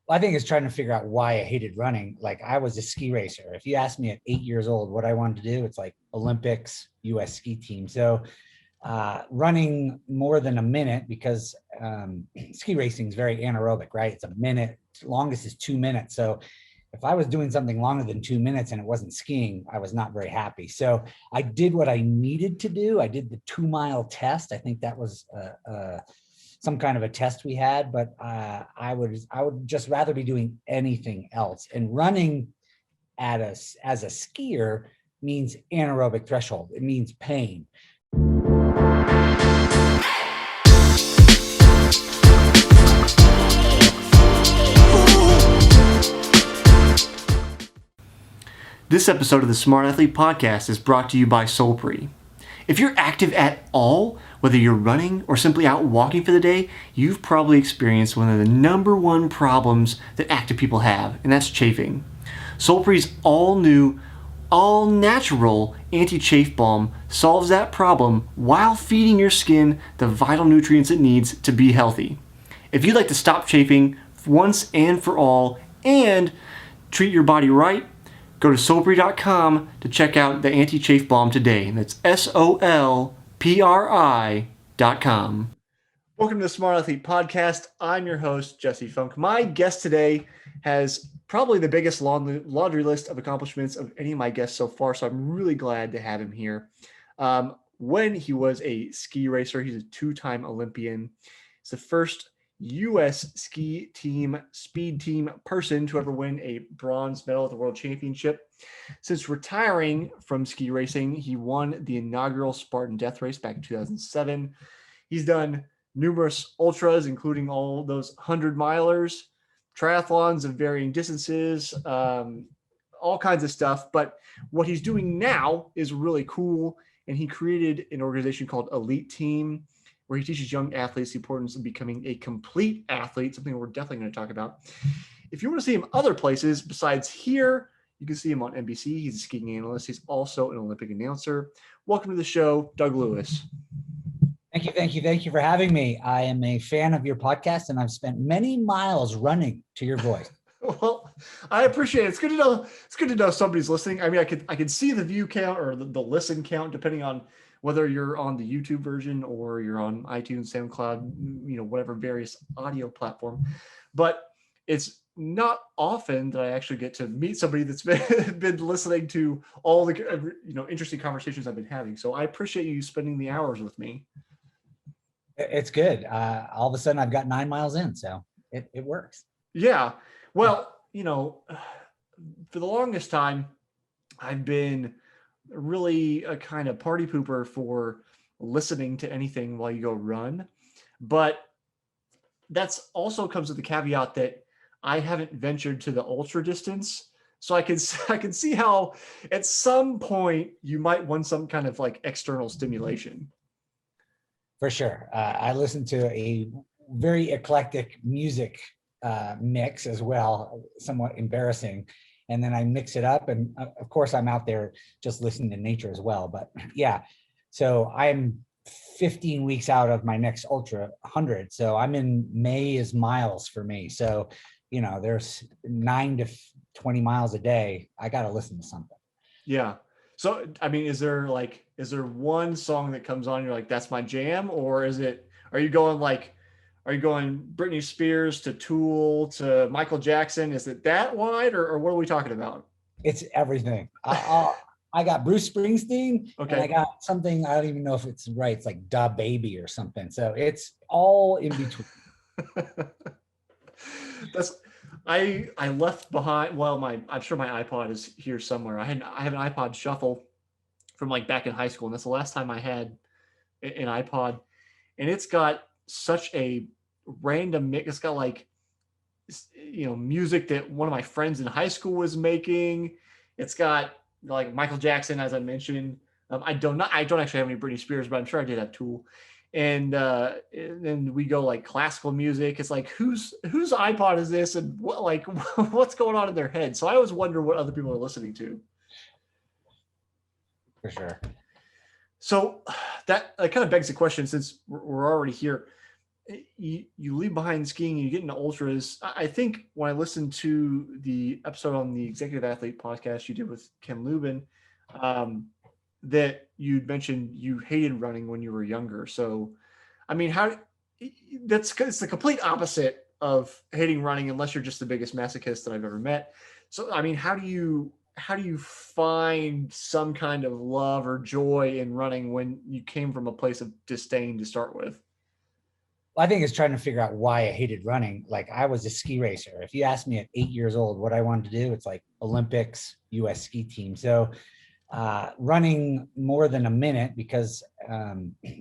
I think it's trying to figure out why I hated running. Like I was a ski racer. If you asked me at 8 years old what I wanted to do, it's like Olympics, US ski team. So running more than a minute because ski racing is very anaerobic, right? It's a minute, longest is 2 minutes. So if I was doing something longer than 2 minutes and it wasn't skiing, I was not very happy. So I did what I needed to do. I did the 2 mile test. I think that was some kind of a test we had, but I would just rather be doing anything else. And running as a skier means anaerobic threshold. It means pain. This episode of the Smart Athlete Podcast is brought to you by Solpre. If you're active at all, whether you're running or simply out walking for the day, you've probably experienced one of the number one problems that active people have, and that's chafing. Solpre's all-new, all-natural anti-chafe balm solves that problem while feeding your skin the vital nutrients it needs to be healthy. If you'd like to stop chafing once and for all and treat your body right, go to solpri.com to check out the anti-chafe balm today. That's SOLPRI.com. Welcome to the Smart Athlete Podcast. I'm your host, Jesse Funk. My guest today has probably the biggest laundry list of accomplishments of any of my guests so far, so I'm really glad to have him here. When he was a ski racer, he's a two-time Olympian. He's the first U.S. ski team, speed team person to ever win a bronze medal at the World Championship. Since retiring from ski racing, he won the inaugural Spartan Death Race back in 2007. He's done numerous ultras, including all those 100-milers, triathlons of varying distances, all kinds of stuff. But what he's doing now is really cool, and he created an organization called ELITEAM, where he teaches young athletes the importance of becoming a complete athlete, something we're definitely going to talk about. If you want to see him other places besides here, you can see him on NBC. He's a skiing analyst. He's also an Olympic announcer. Welcome to the show, Doug Lewis. Thank you for having me. I am a fan of your podcast, and I've spent many miles running to your voice. Well, I appreciate it. It's good to know. It's good to know somebody's listening. I mean, I could see the view count or the listen count depending on whether you're on the YouTube version or you're on iTunes, SoundCloud, whatever various audio platform. But it's not often that I actually get to meet somebody that's been listening to all the interesting conversations I've been having. So I appreciate you spending the hours with me. It's good. All of a sudden, I've got 9 miles in, so it works. Yeah. Well, for the longest time, I've been really a kind of party pooper for listening to anything while you go run. But that's also comes with the caveat that I haven't ventured to the ultra distance. So I can see how at some point you might want some kind of like external stimulation. For sure. I listen to a very eclectic music mix as well, somewhat embarrassing. And then I mix it up. And of course, I'm out there just listening to nature as well. But yeah, so I'm 15 weeks out of my next ultra 100. So I'm in May is miles for me. So, there's 9 to 20 miles a day. I got to listen to something. Yeah. So, I mean, is there one song that comes on, you're like, that's my jam? Or are you going Britney Spears to Tool to Michael Jackson? Is it that wide or what are we talking about? It's everything. I got Bruce Springsteen, okay, and I got something, I don't even know if it's right. It's like Da Baby or something. So it's all in between. I left behind. Well, I'm sure my iPod is here somewhere. I have an iPod Shuffle from like back in high school, and that's the last time I had an iPod. And it's got such a random mix. It's got like, music that one of my friends in high school was making. It's got like Michael Jackson, as I mentioned. I don't actually have any Britney Spears, but I'm sure I did have Tool. And then we go like classical music. It's like, whose iPod is this? And what's going on in their head? So I always wonder what other people are listening to. For sure. So that kind of begs the question, since we're already here, you leave behind skiing, you get into ultras. I think when I listened to the episode on the Executive Athlete podcast you did with Kim Lubin, um, that you'd mentioned you hated running when you were younger. So, I mean, it's the complete opposite of hating running, unless you're just the biggest masochist that I've ever met. So, I mean, how do you find some kind of love or joy in running when you came from a place of disdain to start with? I think it's trying to figure out why I hated running. Like I was a ski racer. If you asked me at 8 years old what I wanted to do, it's like Olympics, US ski team. So running more than a minute because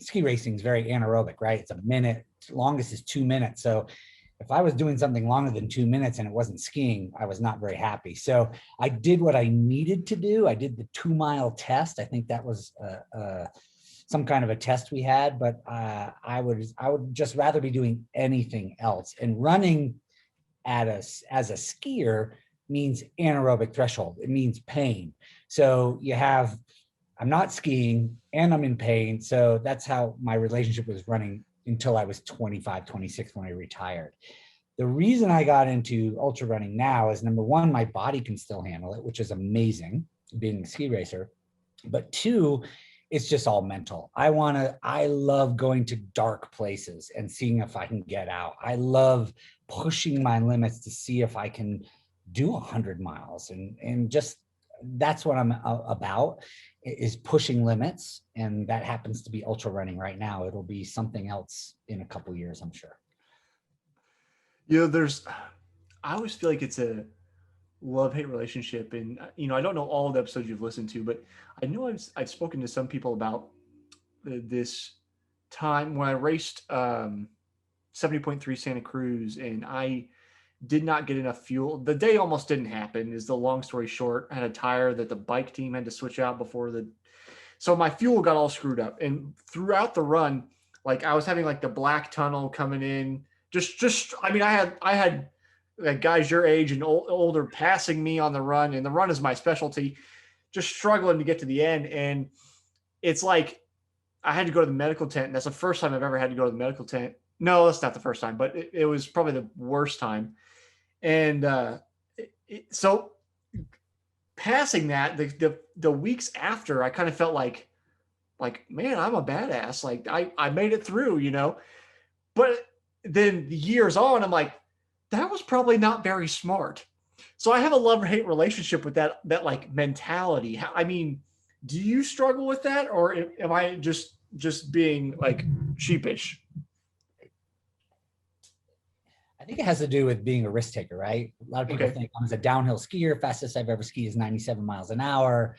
ski racing is very anaerobic, right? It's a minute, longest is 2 minutes. So if I was doing something longer than 2 minutes and it wasn't skiing, I was not very happy. So I did what I needed to do. I did the 2 mile test. I think that was some kind of a test we had, but I would just rather be doing anything else. And running as a skier means anaerobic threshold. It means pain. So I'm not skiing and I'm in pain. So that's how my relationship was running until I was 25, 26 when I retired. The reason I got into ultra running now is number one, my body can still handle it, which is amazing being a ski racer. But two, it's just all mental. I love going to dark places and seeing if I can get out. I love pushing my limits to see if I can do 100 miles and just that's what I'm about is pushing limits. And that happens to be ultra running right now. It'll be something else in a couple of years, I'm sure. I always feel like it's a love-hate relationship. And, I don't know all the episodes you've listened to, but I know I've spoken to some people about this time when I raced 70.3 Santa Cruz and I did not get enough fuel. The day almost didn't happen is the long story short. I had a tire that the bike team had to switch out so my fuel got all screwed up. And throughout the run, like I was having like the black tunnel coming in. I mean, I had like guys your age and older passing me on the run, and the run is my specialty, just struggling to get to the end. And it's like, I had to go to the medical tent. And that's the first time I've ever had to go to the medical tent. No, that's not the first time, but it was probably the worst time. And so passing that, the weeks after, I kind of felt like, man, I'm a badass. Like I made it through, But then years on, I'm like, that was probably not very smart. So I have a love-hate relationship with that like mentality. I mean, do you struggle with that, or am I just being like sheepish? I think it has to do with being a risk taker, right? A lot of people think I'm a downhill skier. Fastest I've ever skied is 97 miles an hour.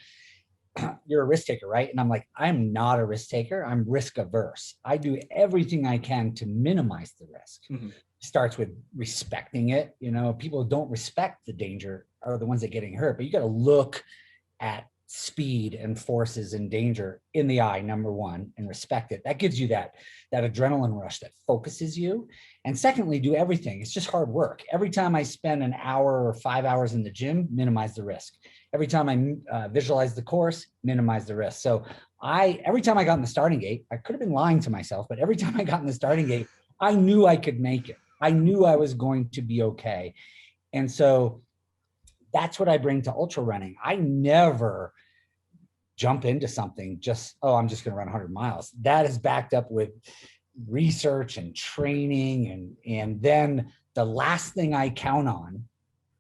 You're a risk taker, right? And I'm like, I'm not a risk taker. I'm risk averse. I do everything I can to minimize the risk. Mm-hmm. Starts with respecting it. People who don't respect the danger are the ones that are getting hurt, but you got to look at speed and forces and danger in the eye, number one, and respect it. That gives you that adrenaline rush that focuses you. And secondly, do everything. It's just hard work. Every time I spend an hour or 5 hours in the gym, minimize the risk. Every time I visualize the course, minimize the risk. So every time I got in the starting gate, I could have been lying to myself, but every time I got in the starting gate, I knew I could make it. I knew I was going to be okay. And so that's what I bring to ultra running. I never jump into something I'm just going to run 100 miles. That is backed up with research and training. And then the last thing I count on,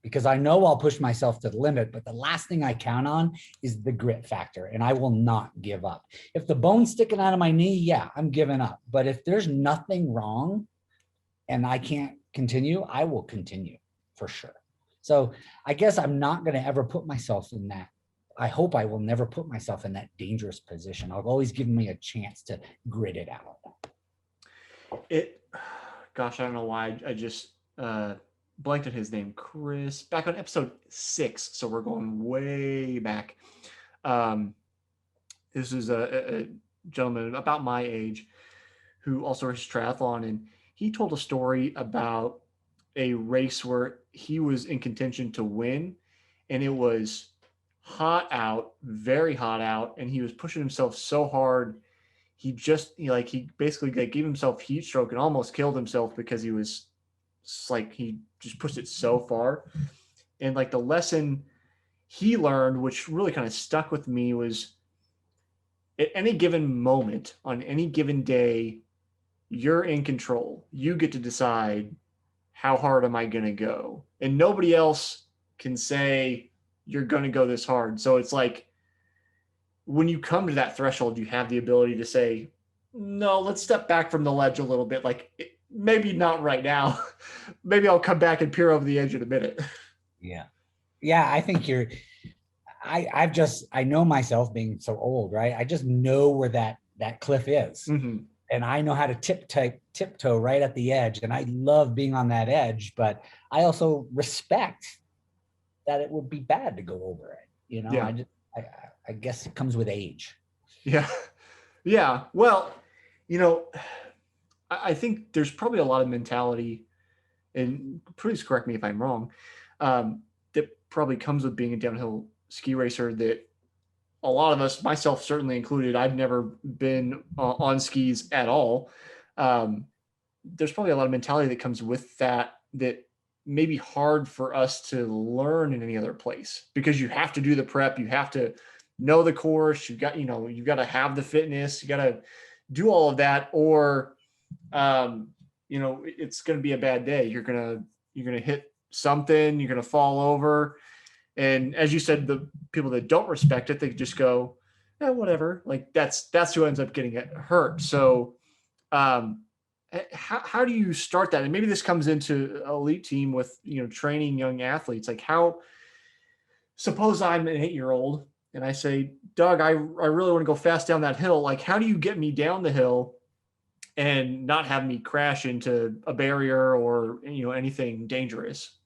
because I know I'll push myself to the limit, but the last thing I count on is the grit factor, and I will not give up. If the bone's sticking out of my knee, yeah, I'm giving up. But if there's nothing wrong and I can't continue, I will continue for sure. So I guess I'm not going to ever put myself in that. I hope I will never put myself in that dangerous position. I'll always give me a chance to grit it out. Gosh, I don't know why I just blanked on his name, Chris, back on episode 6. So we're going way back. This is a gentleman about my age who also races triathlon, and he told a story about a race where he was in contention to win, and it was hot out, very hot out, and he was pushing himself so hard. he basically like gave himself heat stroke and almost killed himself because he was like, he just pushed it so far. And like the lesson he learned, which really kind of stuck with me, was at any given moment on any given day, you're in control. You get to decide, how hard am I going to go? And nobody else can say you're going to go this hard. So it's like, when you come to that threshold, you have the ability to say, no, let's step back from the ledge a little bit. Like, maybe not right now. Maybe I'll come back and peer over the edge in a minute. Yeah. Yeah. I think I know myself being so old, right? I just know where that cliff is. Mm-hmm. And I know how to tiptoe right at the edge. And I love being on that edge, but I also respect that it would be bad to go over it. Yeah. I guess it comes with age. Yeah. Yeah. Well, I think there's probably a lot of mentality, and please correct me if I'm wrong, that probably comes with being a downhill ski racer that a lot of us, myself certainly included, I've never been on skis at all. There's probably a lot of mentality that comes with that may be hard for us to learn in any other place, because you have to do the prep, you have to know the course, you've got to have the fitness, you got to do all of that, or it's going to be a bad day. You're going to hit something, you're going to fall over. And as you said, the people that don't respect it, they just go, whatever. Like that's who ends up getting hurt. So how do you start that? And maybe this comes into ELITEAM with, training young athletes. Like, suppose I'm an 8-year-old and I say, Doug, I really want to go fast down that hill. Like, how do you get me down the hill and not have me crash into a barrier or, anything dangerous?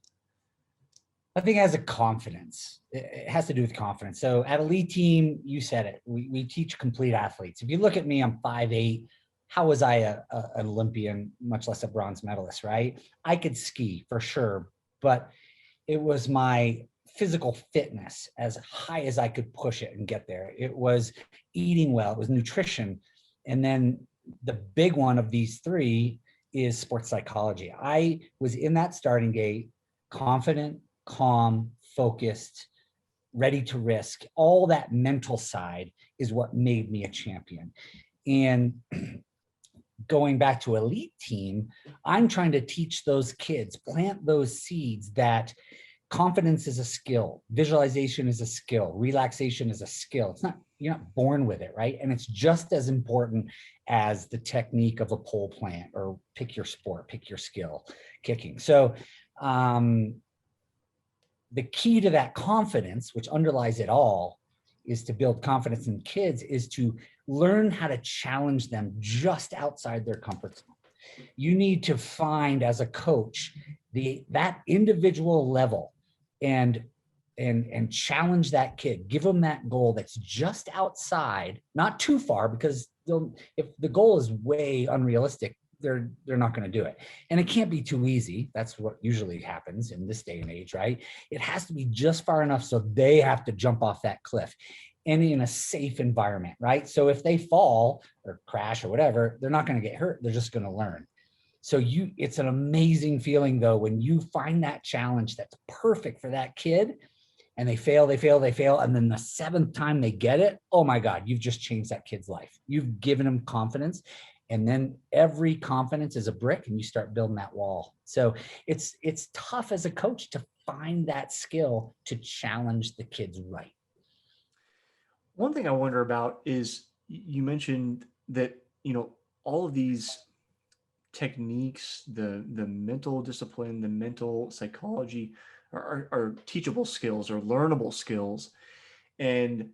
I think it has a confidence. It has to do with confidence. So at ELITEAM, you said it, we teach complete athletes. If you look at me, I'm 5'8". How was I an Olympian, much less a bronze medalist, right? I could ski for sure, but it was my physical fitness as high as I could push it and get there. It was eating well, it was nutrition. And then the big one of these three is sports psychology. I was in that starting gate, confident, calm, focused, ready to risk. All that mental side is what made me a champion. And going back to ELITEAM, I'm trying to teach those kids, plant those seeds that confidence is a skill, visualization is a skill, relaxation is a skill. You're not born with it, right? And it's just as important as the technique of a pole plant, or pick your sport, pick your skill, kicking. So the key to that confidence, which underlies it all, is to build confidence in kids, is to learn how to challenge them just outside their comfort zone. You need to find, as a coach, that individual level and challenge that kid. Give them that goal that's just outside, not too far, because if the goal is way unrealistic, they're not going to do it. And it can't be too easy. That's what usually happens in this day and age, right? It has to be just far enough so they have to jump off that cliff, and in a safe environment, right? So if they fall or crash or whatever, they're not going to get hurt. They're just going to learn. So it's an amazing feeling, though, when you find that challenge that's perfect for that kid, and they fail, and then the 7th time they get it, oh my God, you've just changed that kid's life. You've given them confidence. And then every confidence is a brick, and you start building that wall. So it's tough as a coach to find that skill to challenge the kids right. One thing I wonder about is, you mentioned that, all of these techniques, the mental discipline, the mental psychology are teachable skills or learnable skills. And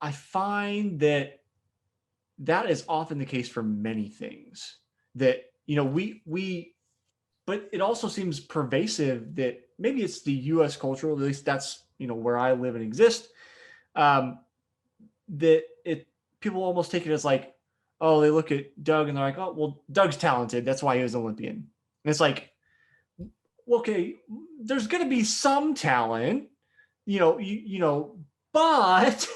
I find that is often the case for many things, that, but it also seems pervasive that maybe it's the US culture, at least that's, where I live and exist, that people almost take it as like, oh, they look at Doug and they're like, oh, well, Doug's talented, that's why he was an Olympian. And it's like, okay, there's going to be some talent, but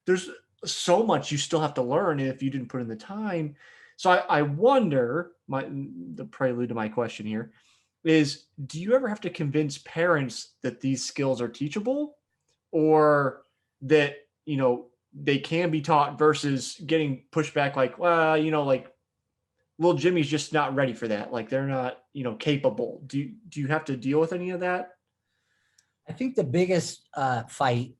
there's so much you still have to learn if you didn't put in the time. So I wonder, the prelude to my question here is, do you ever have to convince parents that these skills are teachable, or that, they can be taught, versus getting pushback like, well, like little Jimmy's just not ready for that. Like they're not, capable. Do you have to deal with any of that? I think the biggest fight,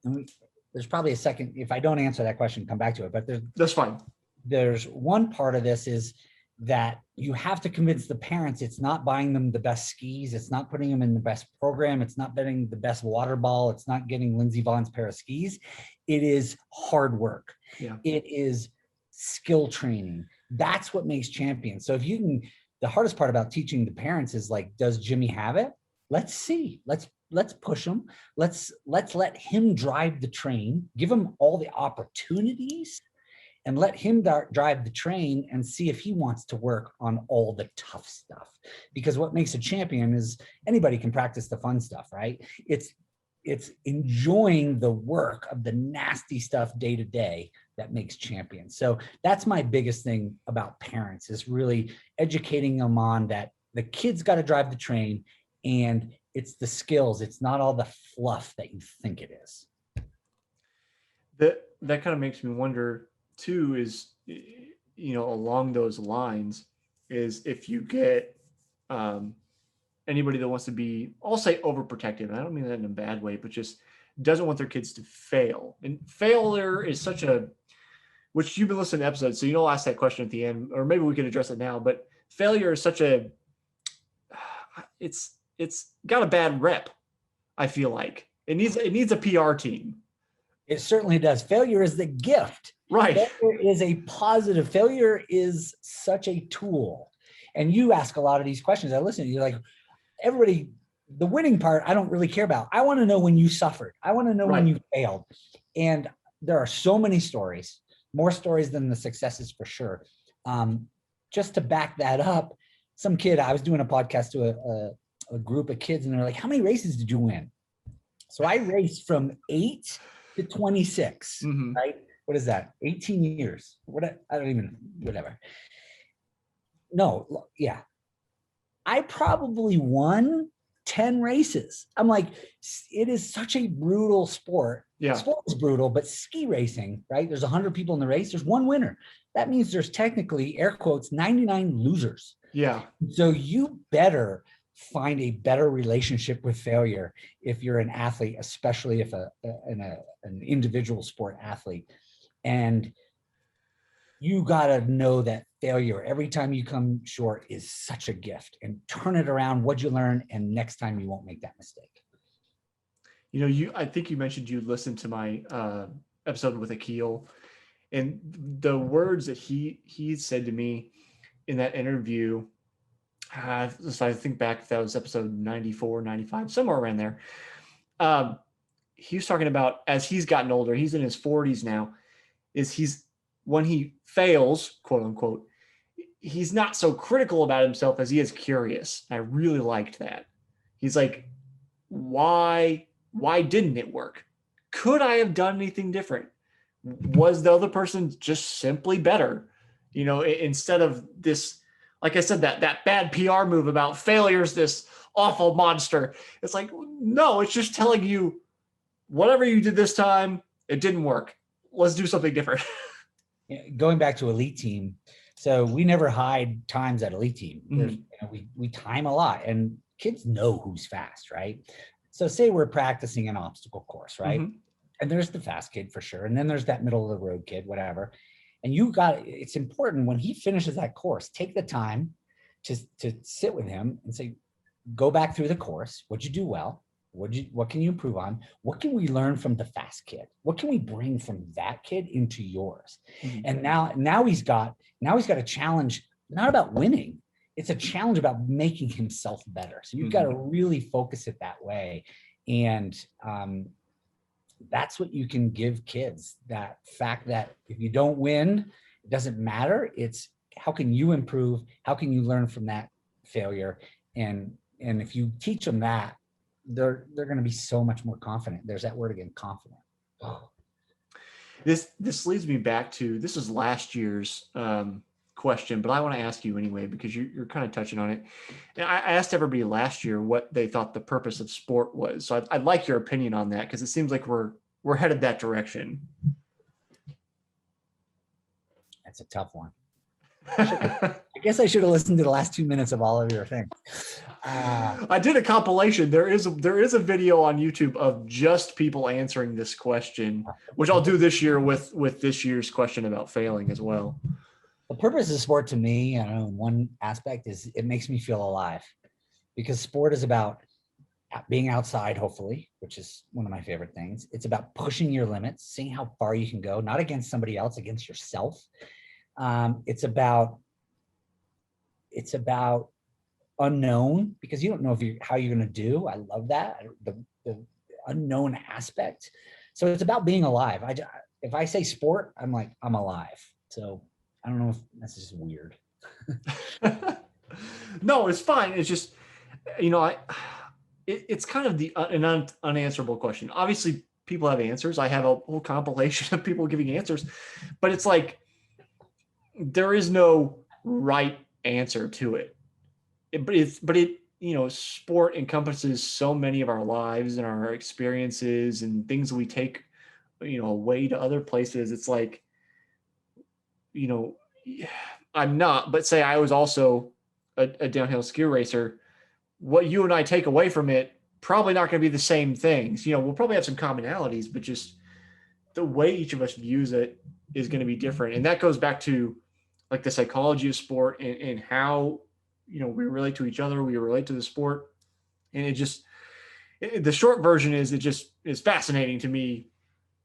there's probably a second, if I don't answer that question, come back to it, but That's fine. there's one part of this is that you have to convince the parents it's not buying them the best skis, it's not putting them in the best program, it's not betting the best water ball, it's not getting Lindsey Vohn's pair of skis. It is hard work. Yeah. It is skill training. That's what makes champions. So if you can, the hardest part about teaching the parents is like, does Jimmy have it? Let's see. Let's push him. Let's let him drive the train, give him all the opportunities, and let him drive the train and see if he wants to work on all the tough stuff. Because what makes a champion is anybody can practice the fun stuff, right? It's enjoying the work of the nasty stuff day to day that makes champions. So that's my biggest thing about parents, is really educating them on that the kid's got to drive the train, and it's the skills. It's not all the fluff that you think it is. That kind of makes me wonder too, is, along those lines, is if you get anybody that wants to be, I'll say overprotective, and I don't mean that in a bad way, but just doesn't want their kids to fail. And failure is such a, which you've been listening to episodes, so I'll ask that question at the end, or maybe we could address it now, but failure is such a, it's got a bad rep. I feel like it needs a PR team. It certainly does. Failure is the gift. Right. Failure is a positive. Failure is such a tool. And you ask a lot of these questions. I listen to you, like, everybody, the winning part, I don't really care about. I want to know when you suffered. I want to know when you failed. And there are so many stories, more stories than the successes for sure. Just to back that up, some kid, I was doing a podcast to a group of kids, and they're like, how many races did you win? So I raced from 8 to 26, right? What is that? 18 years. I don't even, whatever. No, yeah. I probably won 10 races. I'm like, it is such a brutal sport. Yeah. Sport is brutal, but ski racing, right? There's 100 people in the race. There's one winner. That means there's technically, air quotes, 99 losers. Yeah. So you better find a better relationship with failure if you're an athlete, especially if an individual sport athlete. And you got to know that failure, every time you come short, is such a gift, and turn it around. What'd you learn? And next time you won't make that mistake. I think you mentioned you listened to my episode with Akil, and the words that he said to me in that interview, so I think back, if that was episode 94, 95, somewhere around there. He was talking about, as he's gotten older, he's in his 40s now, when he fails, quote unquote, he's not so critical about himself as he is curious. I really liked that. He's like, why didn't it work? Could I have done anything different? Was the other person just simply better? Instead of this, like I said, that bad PR move about failure's this awful monster. It's like, no, it's just telling you, whatever you did this time, it didn't work. Let's do something different. Going back to ELITEAM, so we never hide times at ELITEAM. We time a lot, and kids know who's fast, right? So say we're practicing an obstacle course, right? And there's the fast kid for sure, and then there's that middle of the road kid, whatever. And it's important when he finishes that course, take the time to sit with him and say, go back through the course. What'd you do well? What can you improve on? What can we learn from the fast kid? What can we bring from that kid into yours? And now he's got a challenge, not about winning. It's a challenge about making himself better. So you've got to really focus it that way. And that's what you can give kids, that fact that if you don't win, it doesn't matter. It's how can you improve? How can you learn from that failure? And if you teach them that, they're going to be so much more confident. There's that word again, confident. This leads me back to, this is last year's question, but I want to ask you anyway, because you're kind of touching on it. And I asked everybody last year what they thought the purpose of sport was. So I'd like your opinion on that, because it seems like we're headed that direction. That's a tough one. I guess I should have listened to the last 2 minutes of all of your things. I did a compilation. There is a video on YouTube of just people answering this question, which I'll do this year with this year's question about failing as well. The purpose of sport to me, I don't know, one aspect is it makes me feel alive, because sport is about being outside, hopefully, which is one of my favorite things. It's about pushing your limits, seeing how far you can go, not against somebody else, against yourself. It's about unknown, because you don't know how you're going to do. I love that, the unknown aspect. So it's about being alive. If I say sport, I'm like, I'm alive. So I don't know if that's just weird. No, it's fine. It's just, it's kind of an unanswerable question. Obviously, people have answers. I have a whole compilation of people giving answers, but it's like, there is no right answer to it. Sport encompasses so many of our lives and our experiences and things we take, away to other places. It's like, I'm not, but say I was also a downhill ski racer. What you and I take away from it, probably not going to be the same things. We'll probably have some commonalities, but just the way each of us views it is going to be different. And that goes back to like the psychology of sport and how, we relate to each other, we relate to the sport. And the short version is, it just is fascinating to me,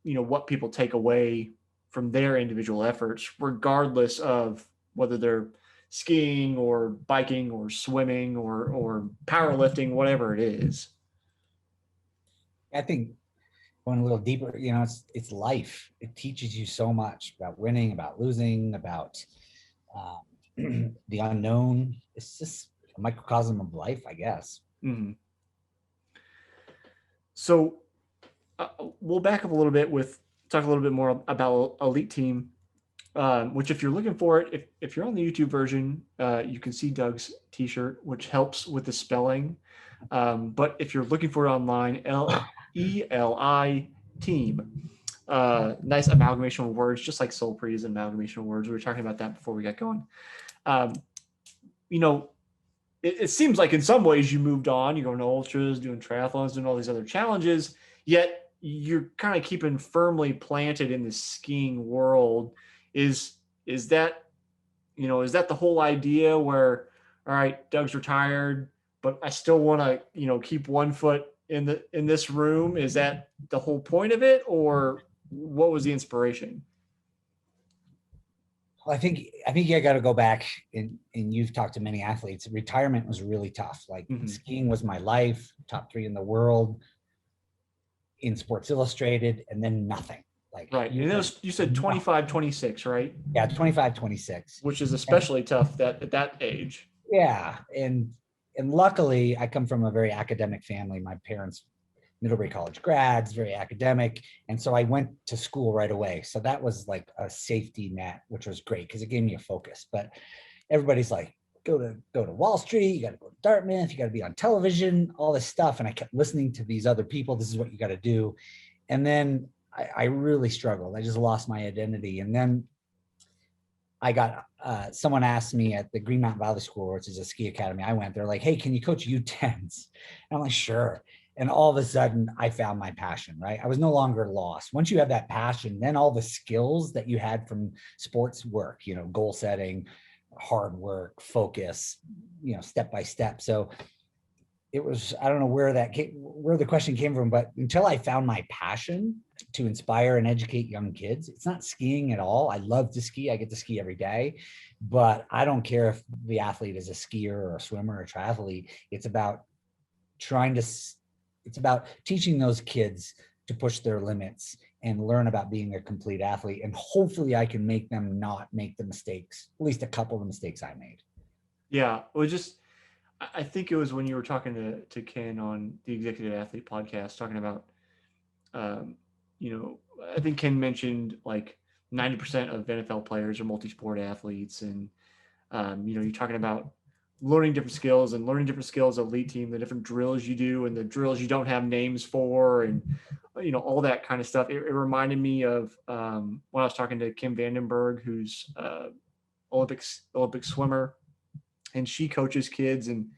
what people take away from their individual efforts, regardless of whether they're skiing or biking or swimming or powerlifting, whatever it is. I think going a little deeper, it's life. It teaches you so much about winning, about losing, about the unknown. It's just a microcosm of life, I guess. Mm-hmm. So we'll back up a little bit talk a little bit more about ELITEAM, which if you're looking for it, if you're on the YouTube version, you can see Doug's t-shirt, which helps with the spelling. But if you're looking for it online, ELITEAM, nice amalgamation of words, just like Solpre is an amalgamation of words. We were talking about that before we got going. It seems like in some ways you moved on, you're going to ultras, doing triathlons, doing all these other challenges, yet you're kind of keeping firmly planted in the skiing world. Is that the whole idea where, all right, Doug's retired, but I still want to, keep one foot in this room? Is that the whole point of it, or what was the inspiration? Well, I think you got to go back and you've talked to many athletes. Retirement was really tough. Like skiing was my life, top 3 in the world in Sports Illustrated, and then nothing. Like, right. You said 25, 26, right? Yeah, 25, 26. Which is especially tough at that age. Yeah. And luckily I come from a very academic family. My parents, Middlebury College grads, very academic. And so I went to school right away. So that was like a safety net, which was great because it gave me a focus. But everybody's like, go to Wall Street, you got to go to Dartmouth, you got to be on television, all this stuff. And I kept listening to these other people. This is what you got to do. And then I really struggled. I just lost my identity. And then I got, someone asked me at the Green Mountain Valley School, which is a ski academy I went, they're like, hey, can you coach U10s? And I'm like, sure. And all of a sudden I found my passion, right? I was no longer lost. Once you have that passion, then all the skills that you had from sports work, goal setting, hard work, focus, step by step. So it was, I don't know where the question came from, but until I found my passion to inspire and educate young kids, it's not skiing at all. I love to ski. I get to ski every day, but I don't care if the athlete is a skier or a swimmer or a triathlete. It's about teaching those kids to push their limits and learn about being a complete athlete. And hopefully I can make them not make the mistakes, at least a couple of the mistakes I made. Yeah. Well, I think it was when you were talking to Ken on the Executive Athlete podcast, talking about, I think Ken mentioned like 90% of NFL players are multi-sport athletes, and you're talking about learning different skills and learning different skills of elite team, the different drills you do and the drills you don't have names for, and all that kind of stuff. It reminded me of when I was talking to Kim Vandenberg, who's Olympic swimmer, and she coaches kids, and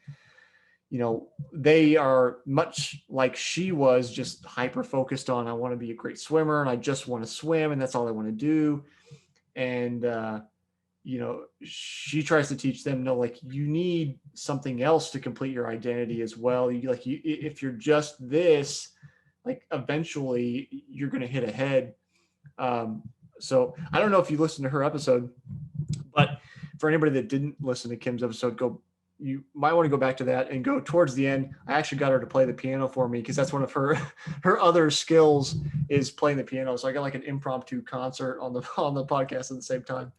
they are much like she was, just hyper focused on, I want to be a great swimmer and I just want to swim and that's all I want to do. And she tries to teach them, no, like you need something else to complete your identity as well. If you're just this, like eventually you're going to hit a head. So I don't know if you listened to her episode, but for anybody that didn't listen to Kim's episode, you might want to go back to that and go towards the end. I actually got her to play the piano for me because that's one of her other skills is playing the piano. So I got like an impromptu concert on the podcast at the same time.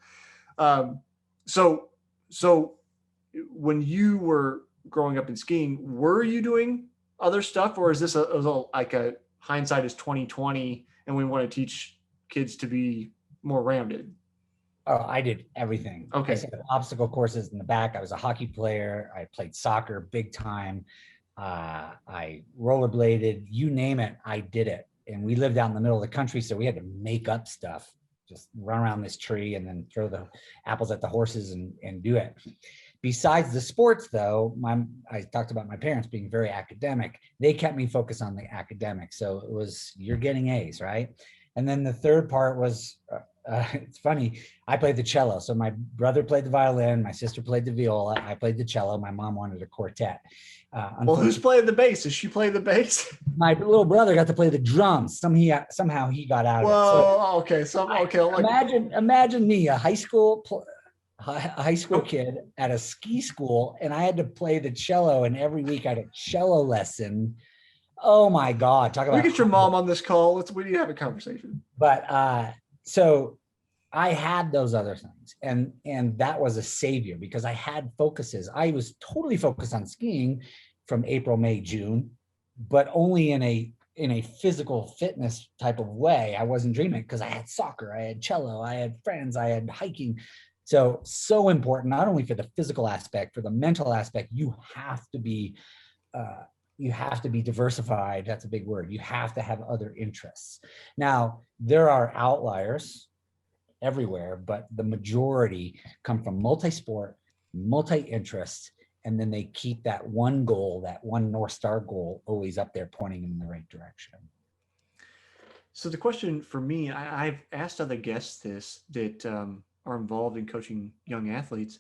So when you were growing up in skiing, were you doing other stuff, or is this like a hindsight is 2020 and we want to teach kids to be more rounded? Oh, I did everything. Okay. I set up obstacle courses in the back. I was a hockey player. I played soccer big time. I rollerbladed, you name it, I did it. And we lived out in the middle of the country, so we had to make up stuff, just run around this tree and then throw the apples at the horses and do it. Besides the sports, though, I talked about my parents being very academic. They kept me focused on the academics. So it was, you're getting A's, right? And then the third part was, it's funny, I played the cello. So my brother played the violin, my sister played the viola, I played the cello, my mom wanted a quartet. Well, who's playing the bass? Is she playing the bass? My little brother got to play the drums. Somehow he got out of it. Whoa, okay. Imagine me, a high school kid at a ski school, and I had to play the cello, and every week I had a cello lesson. Oh my God. Talk about. We get your mom on this call. We need to have a conversation. But so I had those other things, and that was a savior because I had focuses. I was totally focused on skiing from April, May, June, but only in a physical fitness type of way. I wasn't dreaming because I had soccer, I had cello, I had friends, I had hiking. So important, not only for the physical aspect, for the mental aspect. You have to be diversified. That's a big word. You have to have other interests. Now, there are outliers everywhere, but the majority come from multi-sport, multi-interest, and then they keep that one goal, that one North Star goal, always up there pointing in the right direction. So the question for me, I've asked other guests this that are involved in coaching young athletes.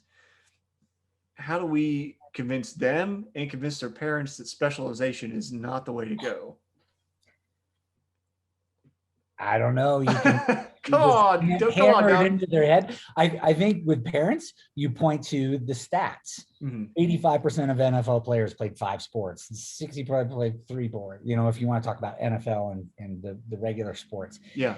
How do we convince them and convince their parents that specialization is not the way to go? I don't know. You can come on, hammer it into their head. I think with parents, you point to the stats. 85% of NFL players played 5 sports. 60% played 3 sports. If you want to talk about NFL and the regular sports. Yeah.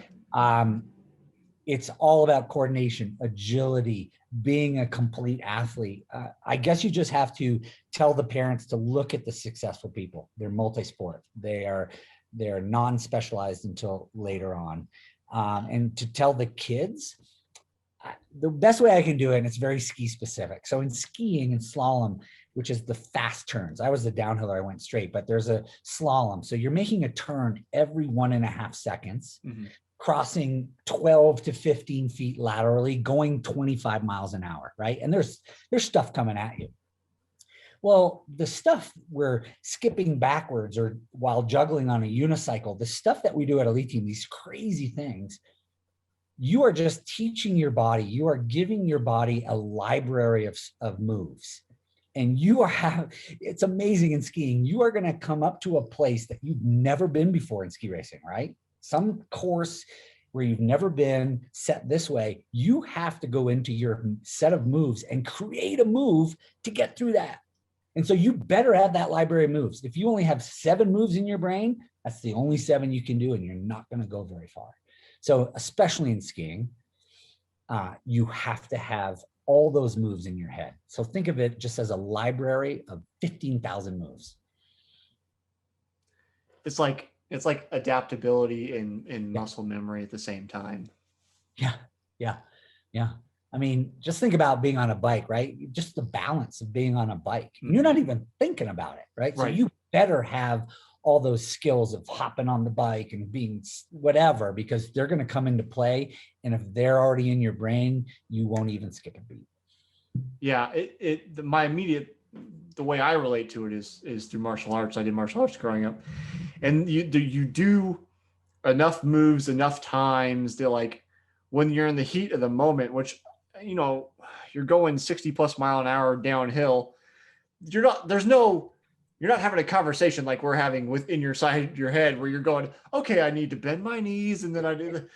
It's all about coordination, agility, being a complete athlete. I guess you just have to tell the parents to look at the successful people. They're multi-sport. They're non-specialized until later on. And to tell the kids, the best way I can do it, and it's very ski specific. So in skiing and slalom, which is the fast turns, I was the downhiller, I went straight, but there's a slalom. So you're making a turn every 1.5 seconds, crossing 12 to 15 feet laterally, going 25 miles an hour, right? And there's stuff coming at you. Well, the stuff we're skipping backwards or while juggling on a unicycle, the stuff that we do at ELITEAM, these crazy things, you are just teaching your body, you are giving your body a library of moves. And it's amazing in skiing, you are going to come up to a place that you've never been before in ski racing, right? Some course where you've never been set this way, you have to go into your set of moves and create a move to get through that. And so you better have that library of moves. If you only have 7 moves in your brain, that's the only 7 you can do, and you're not going to go very far. So especially in skiing, you have to have all those moves in your head. So think of it just as a library of 15,000 moves. It's like It's like adaptability and Yeah. muscle memory at the same time. Yeah. Yeah. Yeah. I mean, just think about being on a bike, right? Just the balance of being on a bike. Mm-hmm. You're not even thinking about it, right? So Right. you better have all those skills of hopping on the bike and being whatever, because they're going to come into play. And if they're already in your brain, you won't even skip a beat. Yeah. My immediate, the way I relate to it is through martial arts. I did martial arts growing up, and you do enough moves enough times that, like, when you're in the heat of the moment, which, you know, you're going 60 plus mile an hour downhill, you're not having a conversation like we're having within your side of your head where you're going, okay, I need to bend my knees, and then I do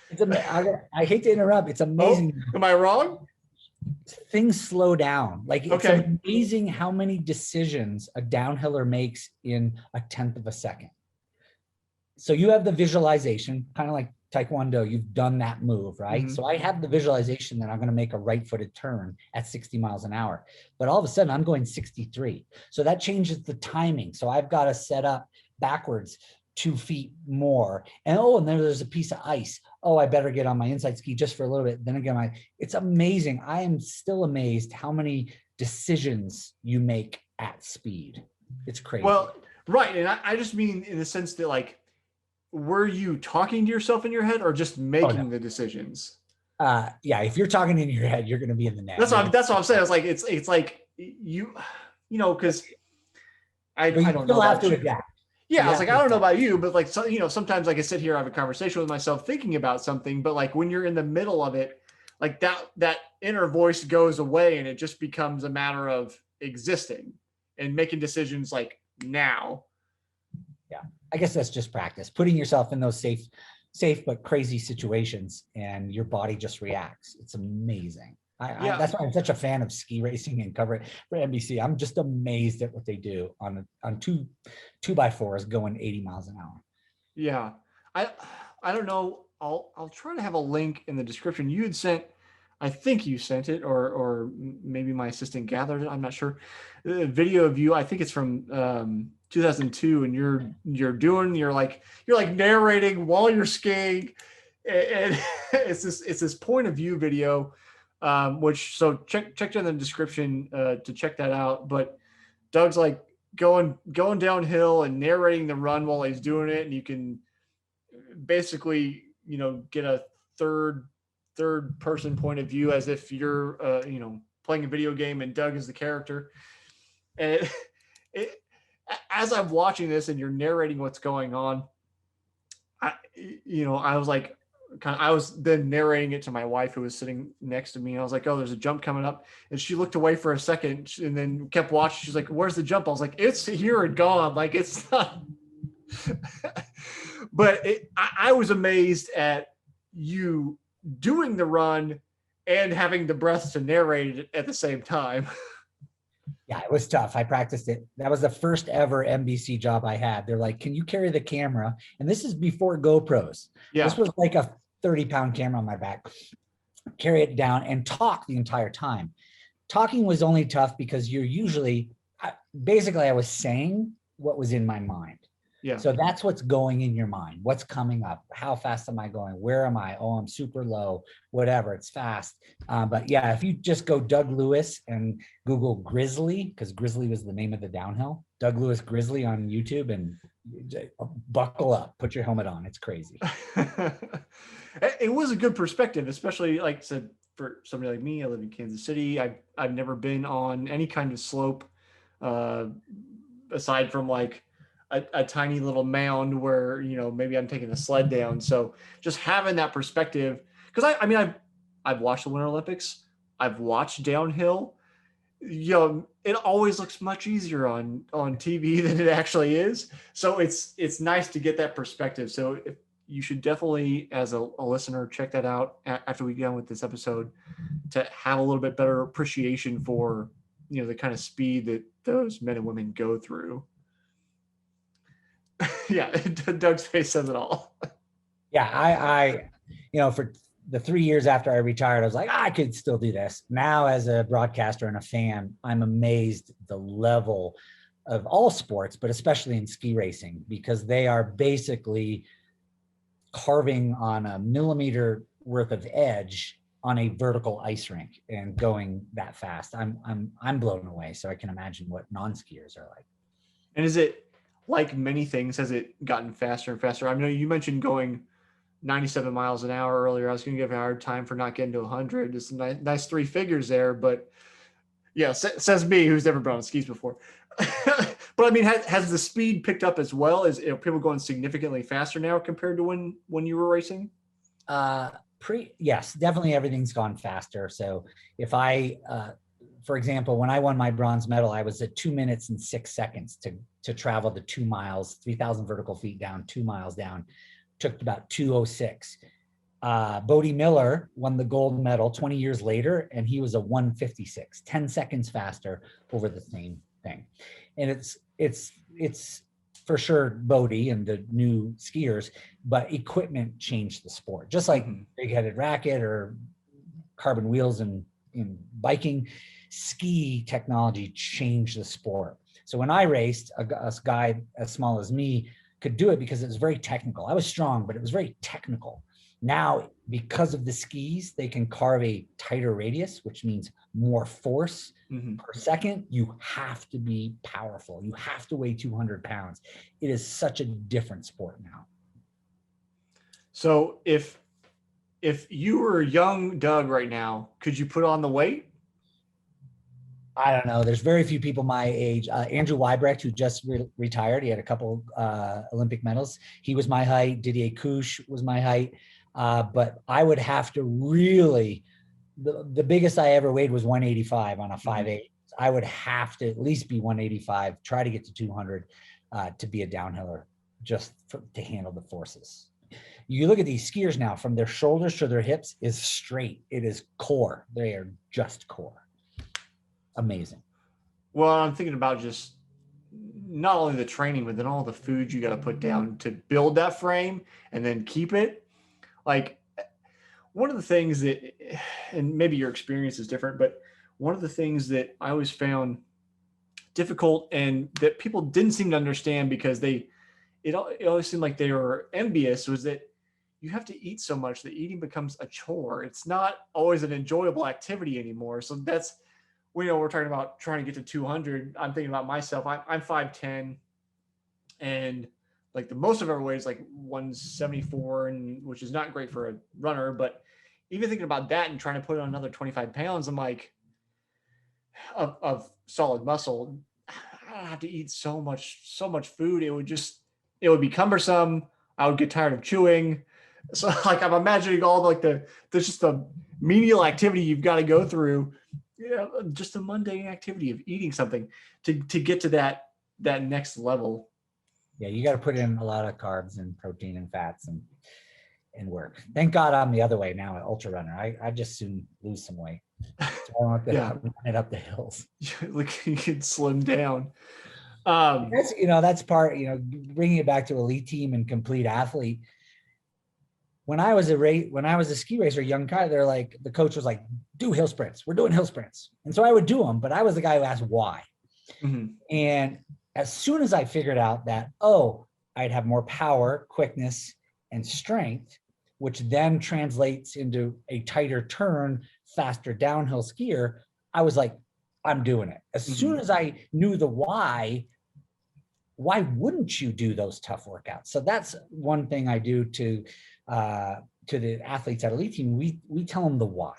I hate to interrupt. It's amazing. Oh, am I wrong? Things slow down. Like, it's Okay. amazing how many decisions a downhiller makes in a tenth of a second. So you have the visualization, kind of like Taekwondo, you've done that move, right? Mm-hmm. So I have the visualization that I'm going to make a right-footed turn at 60 miles an hour, but all of a sudden I'm going 63. So that changes the timing. So I've got to set up backwards 2 feet more. And and then there's a piece of ice. Oh, I better get on my inside ski just for a little bit. Then again, it's amazing. I am still amazed how many decisions you make at speed. It's crazy. Well, right. And I just mean in the sense that, like, were you talking to yourself in your head or just making the decisions? Yeah, if you're talking in your head, you're going to be in the net. That's what I'm saying. It's like it's like you know, because I don't know have about to you. adapt. Yeah, I was like, I don't know about you, but, like, so, you know, sometimes, like, I sit here, I have a conversation with myself thinking about something, but, like, when you're in the middle of it, like, that inner voice goes away and it just becomes a matter of existing and making decisions, like, now. Yeah, I guess that's just practice, putting yourself in those safe but crazy situations, and your body just reacts. It's amazing. That's why I'm such a fan of ski racing and cover it for NBC. I'm just amazed at what they do on 2x4s going 80 miles an hour. Yeah, I don't know. I'll try to have a link in the description. You had sent, I think you sent it, or maybe my assistant gathered it. I'm not sure. A video of you. I think it's from 2002, and you're like narrating while you're skiing, and it's this point of view video, which, so check in the description to check that out. But Doug's like going downhill and narrating the run while he's doing it, and you can basically, you know, get a third person point of view as if you're you know, playing a video game and Doug is the character. And as I'm watching this and you're narrating what's going on, I was like, I was then narrating it to my wife, who was sitting next to me. And I was like, oh, there's a jump coming up. And she looked away for a second and then kept watching. She's like, where's the jump? I was like, it's here and gone. Like, it's not. But I was amazed at you doing the run and having the breath to narrate it at the same time. Yeah, it was tough. I practiced it. That was the first ever NBC job I had. They're like, can you carry the camera? And this is before GoPros. Yeah. This was like a 30-pound camera on my back. Carry it down and talk the entire time. Talking was only tough because you're usually, basically I was saying what was in my mind. Yeah. So that's what's going in your mind. What's coming up? How fast am I going? Where am I? Oh, I'm super low, whatever. It's fast. But yeah, if you just go Doug Lewis and Google Grizzly, because Grizzly was the name of the downhill, Doug Lewis Grizzly on YouTube, and buckle up, put your helmet on. It's crazy. It was a good perspective, especially, like I said, for somebody like me. I live in Kansas City. I've never been on any kind of slope aside from like a tiny little mound where, you know, maybe I'm taking a sled down. So just having that perspective, because I mean, I've watched the Winter Olympics. I've watched downhill. You know, it always looks much easier on TV than it actually is. So it's nice to get that perspective. So you should definitely, as a listener, check that out after we get done with this episode, to have a little bit better appreciation for, you know, the kind of speed that those men and women go through. Yeah, Doug's face says it all. Yeah, I you know, for the 3 years after I retired, I was like, I could still do this. Now, as a broadcaster and a fan, I'm amazed the level of all sports, but especially in ski racing, because they are basically carving on a millimeter worth of edge on a vertical ice rink and going that fast. I'm blown away. So I can imagine what non-skiers are like. And is it like many things? Has it gotten faster and faster? I mean, you mentioned going 97 miles an hour earlier. I was going to give you a hard time for not getting to 100. It's nice three figures there, but yeah, says me who's never been on skis before. But I mean, has the speed picked up as well? Is people going significantly faster now compared to when you were racing? Yes, definitely everything's gone faster. So if I, for example, when I won my bronze medal, I was at 2 minutes and 6 seconds to travel the 2 miles, 3,000 vertical feet down, 2 miles down, took about 2:06. Bodie Miller won the gold medal 20 years later, and he was a 1:56, 10 seconds faster over the same thing. And it's for sure Bodie and the new skiers, but equipment changed the sport. Just like big-headed racket or carbon wheels in biking, ski technology changed the sport. So when I raced, a guy as small as me could do it because it was very technical. I was strong, but it was very technical. Now, because of the skis, they can carve a tighter radius, which means more force per second. You have to be powerful. You have to weigh 200 pounds. It is such a different sport now. So if you were young Doug right now, could you put on the weight? I don't know. There's very few people my age. Andrew Weibrecht, who just retired, he had a couple Olympic medals. He was my height. Didier Couche was my height. But I would have to really, the biggest I ever weighed was 185 on a 5'8". I would have to at least be 185, try to get to 200 to be a downhiller, just to handle the forces. You look at these skiers now, from their shoulders to their hips is straight. It is core. They are just core. Amazing. Well, I'm thinking about just not only the training, but then all the food you got to put down to build that frame and then keep it. Like, one of the things that, and maybe your experience is different, but one of the things that I always found difficult and that people didn't seem to understand because it always seemed like they were envious, was that you have to eat so much that eating becomes a chore. It's not always an enjoyable activity anymore. So that's, we're talking about trying to get to 200. I'm thinking about myself. I'm 5'10", and like the most I've ever weighed is like 174, and which is not great for a runner. But even thinking about that and trying to put on another 25 pounds, I'm like, of solid muscle, I don't have to eat so much food. It would be cumbersome. I would get tired of chewing. So like I'm imagining all like there's just the menial activity you've got to go through. Yeah, just a mundane activity of eating something to get to that next level. Yeah, you got to put in a lot of carbs and protein and fats and work. Thank God I'm the other way now, an ultra runner. I just soon lose some weight. So I don't have to run it up the hills. Like you can slim down. That's part, bringing it back to ELITEAM and complete athlete. When I was a ski racer, young guy, they're like, the coach was like, do hill sprints. We're doing hill sprints. And so I would do them, but I was the guy who asked why. And as soon as I figured out that, I'd have more power, quickness, and strength, which then translates into a tighter turn, faster downhill skier, I was like, I'm doing it. As soon as I knew the why wouldn't you do those tough workouts? So that's one thing I do to the athletes at ELITEAM. We tell them the why.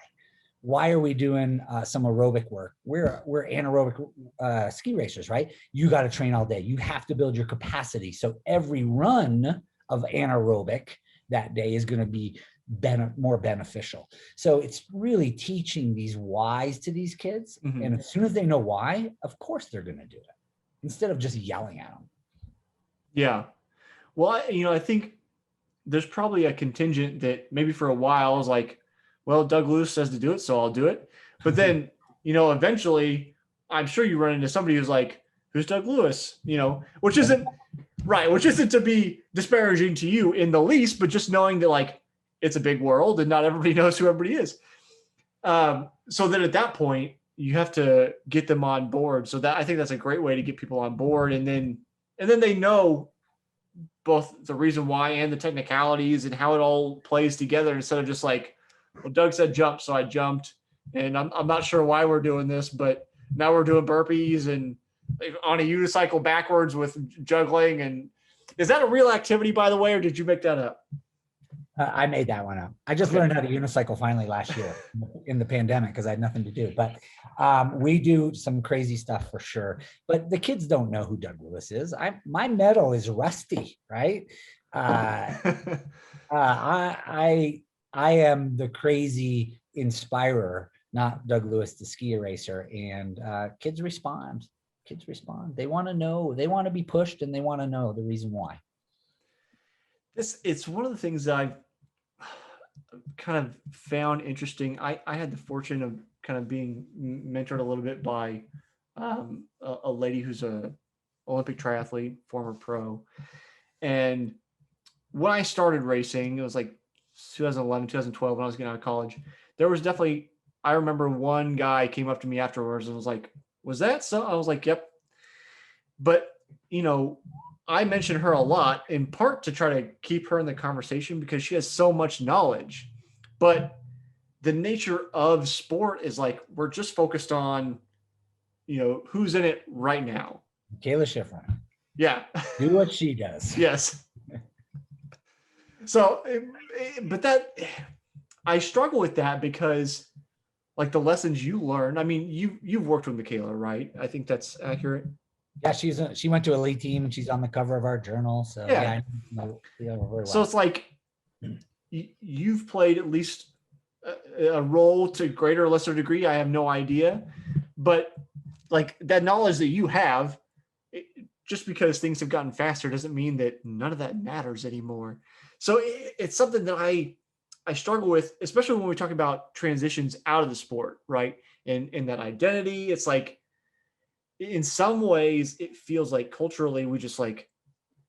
Why are we doing some aerobic work? We're anaerobic ski racers, right? You got to train all day. You have to build your capacity. So every run of anaerobic that day is going to be more beneficial. So it's really teaching these whys to these kids. And as soon as they know why, of course they're going to do it, instead of just yelling at them. Yeah. Well, I think there's probably a contingent that maybe for a while is like, well, Doug Lewis says to do it, so I'll do it. But then, eventually I'm sure you run into somebody who's like, who's Doug Lewis? Which isn't to be disparaging to you in the least, but just knowing that like it's a big world and not everybody knows who everybody is. So then at that point, you have to get them on board. So that I think that's a great way to get people on board. And then they know both the reason why and the technicalities and how it all plays together, instead of just like, well, Doug said jump, so I jumped, and I'm not sure why we're doing this, but now we're doing burpees and on a unicycle backwards with juggling. And is that a real activity, by the way, or did you make that up? I made that one up. I just learned how to unicycle finally last year in the pandemic because I had nothing to do. But we do some crazy stuff for sure. But the kids don't know who Doug Lewis is. My medal is rusty, right? I am the crazy inspirer, not Doug Lewis, the ski eraser. And kids respond. Kids respond. They want to know. They want to be pushed, and they want to know the reason why. It's one of the things that I've kind of found interesting. I had the fortune of kind of being mentored a little bit by a lady who's a Olympic triathlete, former pro. And when I started racing, it was like 2011, 2012, when I was getting out of college. There was definitely, I remember one guy came up to me afterwards and was like, was that so? I was like, yep. But, I mention her a lot, in part to try to keep her in the conversation because she has so much knowledge. But the nature of sport is like, we're just focused on, who's in it right now. Kayla Schifrin. Yeah. Do what she does. Yes. So, but I struggle with that because like the lessons you learn, I mean, you've worked with Michaela, right? I think that's accurate. Yeah, she went to ELITEAM and she's on the cover of our journal. So yeah, I know very well. So it's like you've played at least a role to greater or lesser degree. I have no idea, but like that knowledge that you have, just because things have gotten faster doesn't mean that none of that matters anymore. So it's something that I struggle with, especially when we talk about transitions out of the sport, right? And that identity, it's like, in some ways it feels like culturally we just like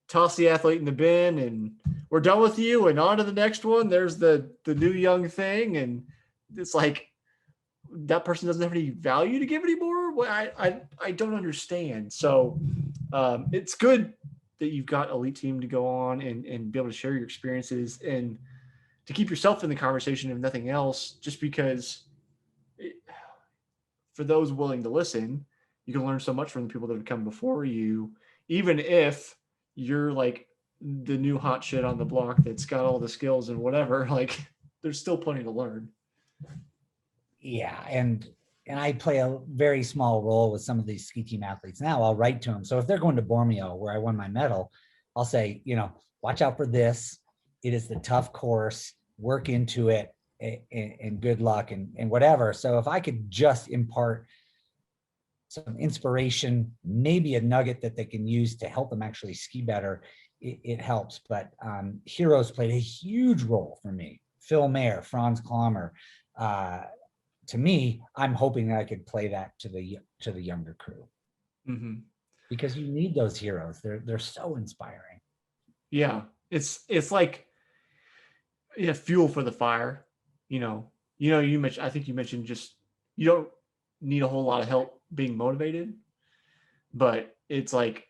toss the athlete in the bin and we're done with you and on to the next one. There's the new young thing. And it's like, that person doesn't have any value to give anymore. Well, I don't understand. So it's good that you've got ELITEAM to go on and be able to share your experiences and to keep yourself in the conversation, if nothing else, just because for those willing to listen, you can learn so much from the people that have come before you, even if you're like the new hot shit on the block that's got all the skills and whatever, like there's still plenty to learn. Yeah. And I play a very small role with some of these ski team athletes now. I'll write to them. So if they're going to Bormio, where I won my medal, I'll say, watch out for this. It is the tough course, work into it, and good luck and whatever. So if I could just impart some inspiration, maybe a nugget that they can use to help them actually ski better, it helps. But heroes played a huge role for me. Phil Mayer, Franz Klammer. To me, I'm hoping that I could play that to the younger crew, because you need those heroes. They're so inspiring. Yeah, it's like fuel for the fire. You mentioned. I think you mentioned just you don't need a whole lot of help being motivated, but it's like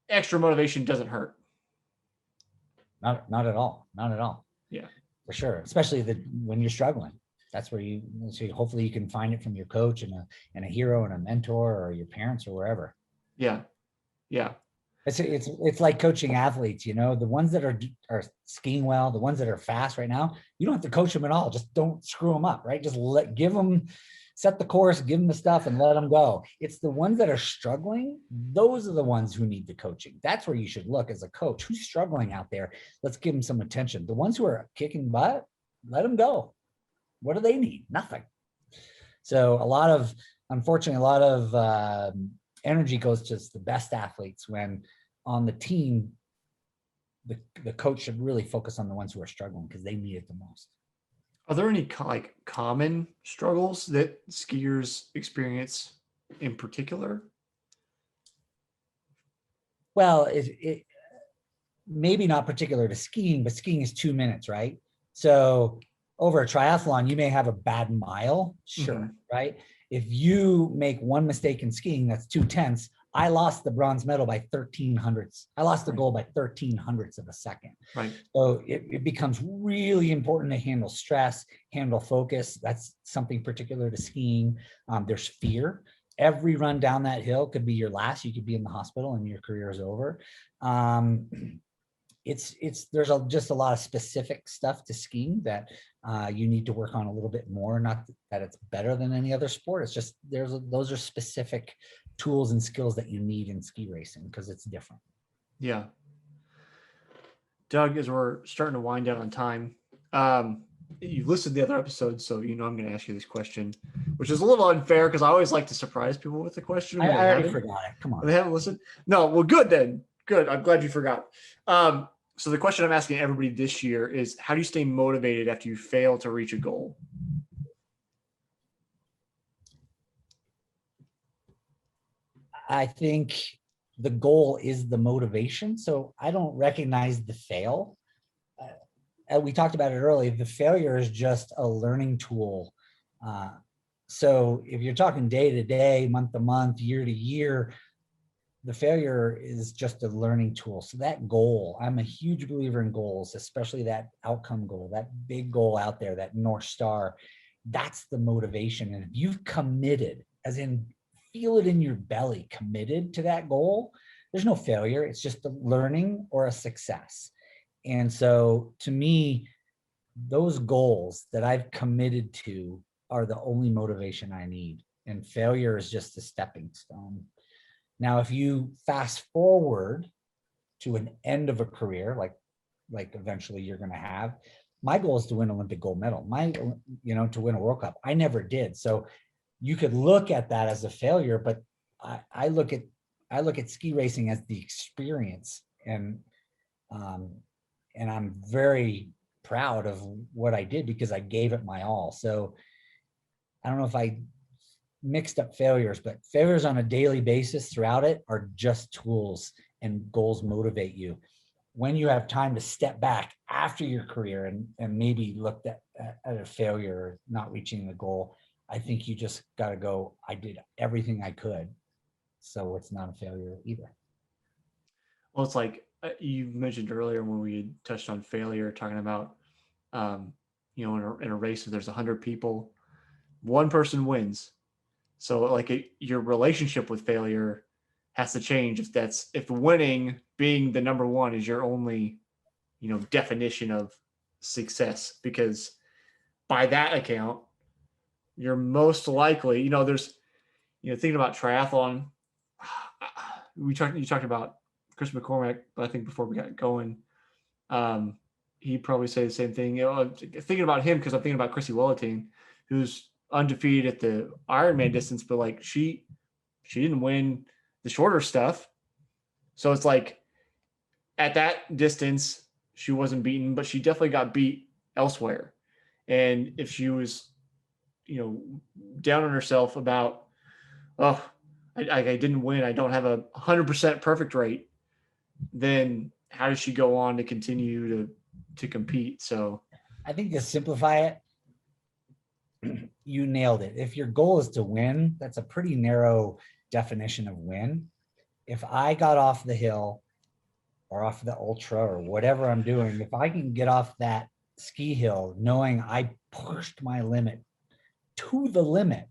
extra motivation doesn't hurt. Not at all. Not at all. Yeah, for sure. Especially when you're struggling. That's where so hopefully you can find it from your coach and a hero and a mentor or your parents or wherever. Yeah. Yeah. It's like coaching athletes, the ones that are skiing well, the ones that are fast right now, you don't have to coach them at all. Just don't screw them up, right? Just set the course, give them the stuff and let them go. It's the ones that are struggling. Those are the ones who need the coaching. That's where you should look as a coach. Who's struggling out there? Let's give them some attention. The ones who are kicking butt, let them go. What do they need? Nothing. So unfortunately, a lot of energy goes to the best athletes, when on the team, the coach should really focus on the ones who are struggling because they need it the most. Are there any common struggles that skiers experience in particular? Well, it maybe not particular to skiing, but skiing is 2 minutes, right? So over a triathlon, you may have a bad mile, sure, right? If you make one mistake in skiing, that's 2/10. I lost the bronze medal by 1300ths. I lost the goal by 1300ths of a second. Right. So it becomes really important to handle stress, handle focus. That's something particular to skiing. There's fear. Every run down that hill could be your last. You could be in the hospital and your career is over. There's just a lot of specific stuff to skiing that you need to work on a little bit more. Not that it's better than any other sport. It's just those are specific tools and skills that you need in ski racing because it's different. Yeah. Doug, as we're starting to wind down on time, you've listened to the other episodes, so you know I'm going to ask you this question, which is a little unfair because I always like to surprise people with the question. I already forgot it. Come on. They haven't listened? No, well, good then. Good. I'm glad you forgot. So the question I'm asking everybody this year is, how do you stay motivated after you fail to reach a goal? I think the goal is the motivation. So I don't recognize the fail. We talked about it earlier. The failure is just a learning tool. So if you're talking day to day, month to month, year to year, the failure is just a learning tool. So that goal, I'm a huge believer in goals, especially that outcome goal, that big goal out there, that North Star, that's the motivation. And if you've committed, as in feel it in your belly, committed to that goal, there's no failure. It's just a learning or a success. And so to me, those goals that I've committed to are the only motivation I need. And failure is just a stepping stone. Now, if you fast forward to an end of a career, like eventually you're going to have, my goal is to win Olympic gold medal, to win a World Cup. I never did. So you could look at that as a failure, but I look at ski racing as the experience, and I'm very proud of what I did because I gave it my all. So I don't know if I mixed up failures, but failures on a daily basis throughout it are just tools, and goals motivate you. When you have time to step back after your career and maybe looked at a failure or not reaching the goal, I think you just got to go, I did everything I could. So it's not a failure either. Well, it's like you mentioned earlier when we touched on failure, talking about, in a race, if there's 100 people, one person wins. So like your relationship with failure has to change if winning, being the number one, is your only, definition of success, because by that account, you're most likely, there's, thinking about triathlon, you talked about Chris McCormack, but I think before we got going, he'd probably say the same thing. Thinking about him because I'm thinking about Chrissy Welliting, who's undefeated at the Ironman distance, but like she didn't win the shorter stuff. So it's like at that distance, she wasn't beaten, but she definitely got beat elsewhere. And if she was, down on herself about, oh, I didn't win, I don't have a 100% perfect rate, then how does she go on to continue to compete? So I think to simplify it, you nailed it. If your goal is to win, that's a pretty narrow definition of win. If I got off the hill or off the ultra or whatever I'm doing, if I can get off that ski hill knowing I pushed my limit to the limit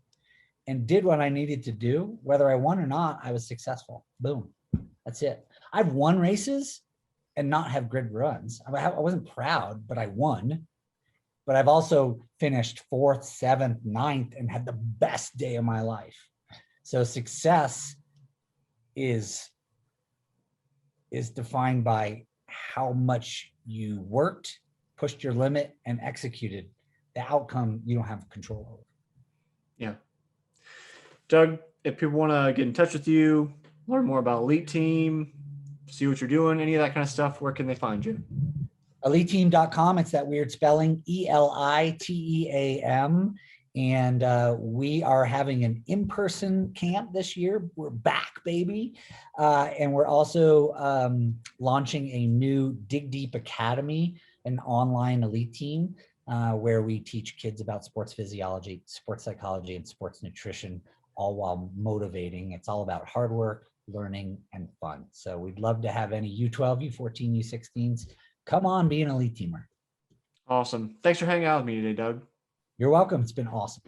and did what I needed to do, whether I won or not, I was successful. Boom. That's it. I've won races and not have grid runs. I wasn't proud, but I won. But I've also finished 4th, 7th, 9th, and had the best day of my life. So success is defined by how much you worked, pushed your limit, and executed. The outcome you don't have control over. Yeah. Doug, if people want to get in touch with you, learn more about ELITEAM, see what you're doing, any of that kind of stuff, where can they find you? ELITEAM.com. It's that weird spelling, ELITEAM. And we are having an in-person camp this year. We're back, baby. And we're also launching a new Dig Deep Academy, an online ELITEAM. where we teach kids about sports physiology, sports psychology, and sports nutrition, all while motivating. It's all about hard work, learning, and fun. So we'd love to have any U12, U14, U16s come on, be an elite teamer. Awesome. Thanks for hanging out with me today, Doug. You're welcome. It's been awesome.